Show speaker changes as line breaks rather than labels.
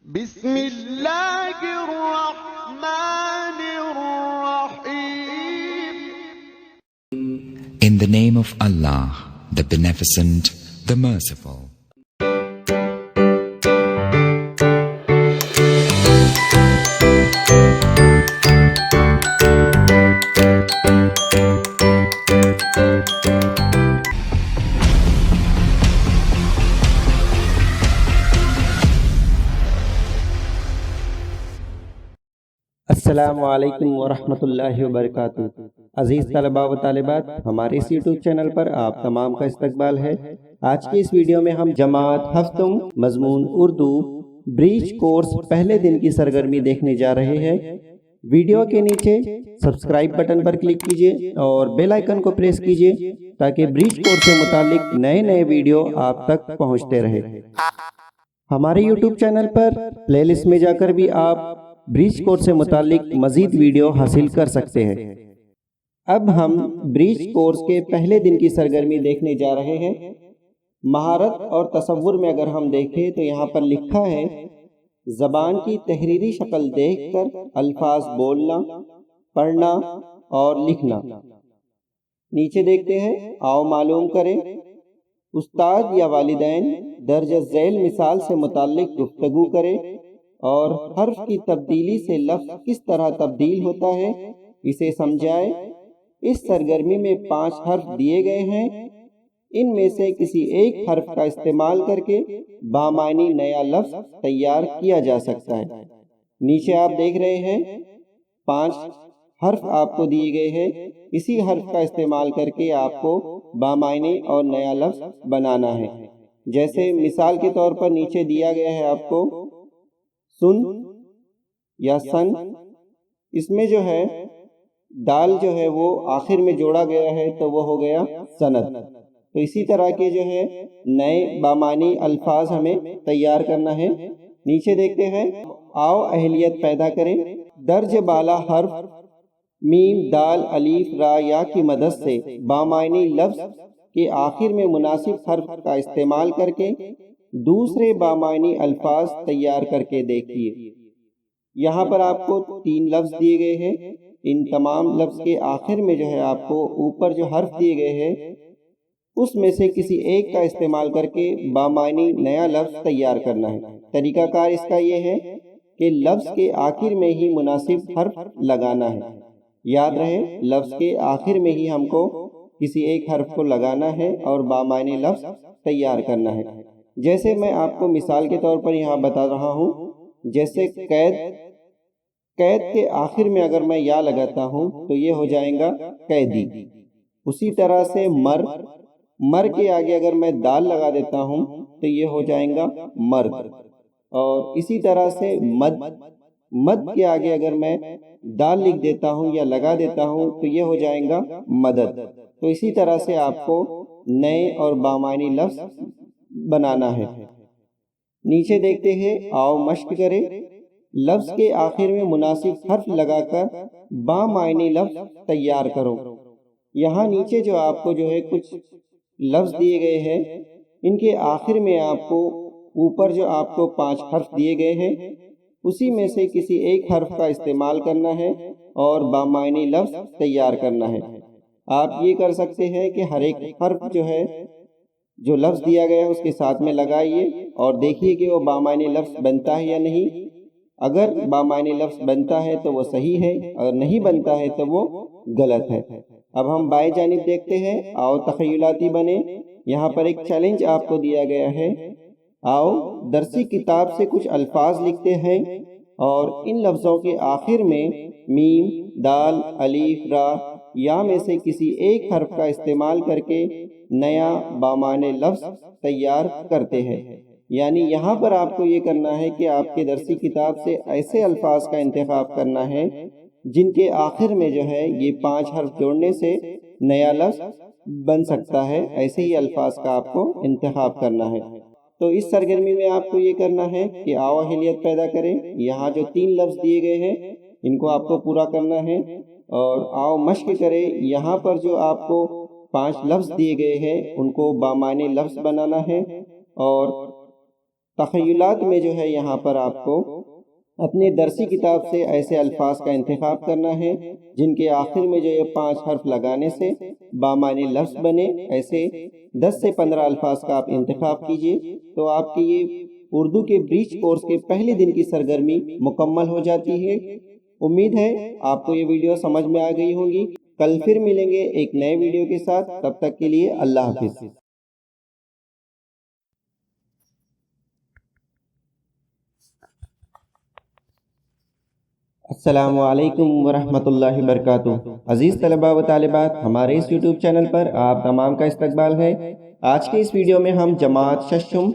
بسم اللہ الرحمن الرحیم.
In the name of Allah, the Beneficent, the Merciful.
السلام علیکم ورحمۃ اللہ وبرکاتہ. عزیز طلباء و طالبات، ہمارے اس یوٹیوب چینل پر آپ تمام کا استقبال ہے. آج کی اس ویڈیو میں ہم جماعت ہفتم مضمون اردو بریچ کورس پہلے دن کی سرگرمی دیکھنے جا رہے ہیں. ویڈیو کے نیچے سبسکرائب بٹن پر کلک کیجئے اور بیل آئیکن کو پریس کیجئے تاکہ بریچ کورس سے متعلق نئے ویڈیو آپ تک پہنچتے رہے. ہمارے یوٹیوب چینل پر پلے لسٹ میں جا کر بھی آپ بریچ کورس سے متعلق مزید ویڈیو حاصل کر سکتے ہیں. اب ہم بریچ کورس کے پہلے دن کی سرگرمی دیکھنے جا رہے ہیں. مہارت اور تصور میں اگر ہم دیکھیں تو یہاں پر لکھا ہے زبان کی تحریری شکل دیکھ کر الفاظ بولنا، پڑھنا اور لکھنا. نیچے دیکھتے ہیں، آؤ معلوم کریں. استاد یا والدین درج ذیل مثال سے متعلق گفتگو کریں اور حرف کی تبدیلی سے لفظ کس طرح تبدیل ہوتا ہے اسے سمجھائے. اس سرگرمی میں 5 حرف دیے گئے ہیں. ان میں سے کسی ایک حرف کا استعمال کر کے بامعنی نیا لفظ تیار کیا جا سکتا ہے. نیچے آپ دیکھ رہے ہیں 5 حرف آپ کو دیے گئے ہیں. اسی حرف کا استعمال کر کے آپ کو بامعنی اور نیا لفظ بنانا ہے. جیسے مثال کے طور پر نیچے دیا گیا ہے آپ کو سن یا سن. اس میں جو ہے دال جو ہے وہ آخر میں جوڑا گیا ہے تو وہ ہو گیا سند. تو اسی طرح کے جو ہے نئے بامعنی الفاظ ہمیں تیار کرنا ہے. نیچے دیکھتے ہیں، آؤ اہلیت پیدا کریں. درج بالا حرف میم دال الف را یا کی مدد سے بامعنی لفظ کے آخر میں مناسب حرف کا استعمال کر کے دوسرے بامعنی الفاظ تیار کر کے دیکھیے. یہاں پر آپ کو 3 لفظ دیے گئے ہیں. ان تمام لفظ کے آخر میں جو ہے آپ کو اوپر جو حرف دیے گئے ہیں اس میں سے کسی ایک کا استعمال کر کے بامعنی نیا لفظ تیار کرنا ہے. طریقہ کار اس کا یہ ہے کہ لفظ کے آخر میں ہی مناسب حرف لگانا ہے. یاد رہے، لفظ کے آخر میں ہی ہم کو کسی ایک حرف کو لگانا ہے اور بامعنی لفظ تیار کرنا ہے. جیسے میں آپ کو مثال کے طور پر یہاں بتا رہا ہوں، جیسے قید کے آخر میں اگر میں یا لگاتا ہوں تو یہ ہو جائے گا قیدی. اسی طرح سے مر کے آگے اگر میں دال لگا دیتا ہوں تو یہ ہو جائے گا مرد. اور اسی طرح سے مد کے آگے اگر میں دال لکھ دیتا ہوں یا لگا دیتا ہوں تو یہ ہو جائے گا مدد. تو اسی طرح سے آپ کو نئے اور بامعنی لفظ بنانا ہے. نیچے دیکھتے ہیں، آؤ مشق کریں. لفظ کے آخر میں مناسب حرف لگا کر بامعنی لفظ تیار کرو. یہاں نیچے جو آپ کو جو ہے کچھ لفظ دیے گئے ہیں، ان کے آخر میں آپ کو اوپر جو آپ کو 5 حرف دیے گئے ہیں اسی میں سے کسی ایک حرف کا استعمال کرنا ہے اور بامعنی لفظ تیار کرنا ہے. آپ یہ کر سکتے ہیں کہ ہر ایک حرف جو ہے جو لفظ دیا گیا ہے اس کے ساتھ میں لگائیے اور دیکھیے کہ وہ بامعنی لفظ بنتا ہے یا نہیں. اگر بامعنی لفظ بنتا ہے تو وہ صحیح ہے، اگر نہیں بنتا ہے تو وہ غلط ہے. اب ہم بائیں جانب دیکھتے ہیں، آؤ تخیلاتی بنے. یہاں پر ایک چیلنج آپ کو دیا گیا ہے. آؤ درسی کتاب سے کچھ الفاظ لکھتے ہیں اور ان لفظوں کے آخر میں میم دال الف را یا میں سے کسی ایک حرف کا استعمال کر کے نیا بامعنی لفظ تیار کرتے ہیں. یعنی یہاں پر آپ کو یہ کرنا ہے کہ آپ کے درسی کتاب سے ایسے الفاظ کا انتخاب کرنا ہے جن کے آخر میں جو ہے یہ 5 حرف جوڑنے سے نیا لفظ بن سکتا ہے. ایسے ہی الفاظ کا آپ کو انتخاب کرنا ہے. تو اس سرگرمی میں آپ کو یہ کرنا ہے کہ آؤ اہلیت پیدا کریں. یہاں جو 3 لفظ دیے گئے ہیں ان کو آپ کو پورا کرنا ہے اور آؤ مشق کریں. یہاں پر جو آپ کو 5 لفظ دیے گئے ہیں ان کو بامعنی لفظ بنانا ہے اور تخیلات میں جو ہے یہاں پر آپ کو اپنے درسی کتاب سے ایسے الفاظ کا انتخاب کرنا ہے جن کے آخر میں جو یہ 5 حرف لگانے سے بامعنی لفظ بنے۔ ایسے 10 سے 15 الفاظ کا آپ انتخاب کیجئے تو آپ کی یہ اردو کے بریچ کورس کے پہلے دن کی سرگرمی مکمل ہو جاتی ہے۔ امید ہے آپ کو یہ ویڈیو سمجھ میں آ گئی ہوگی۔ کل پھر ملیں گے ایک نئے ویڈیو کے ساتھ، تب تک کے لیے اللہ حافظ۔ السلام علیکم ورحمۃ اللہ وبرکاتہ۔ عزیز طلباء و طالبات، ہمارے اس یوٹیوب چینل پر آپ تمام کا استقبال ہے۔ آج کے اس ویڈیو میں ہم جماعت ششم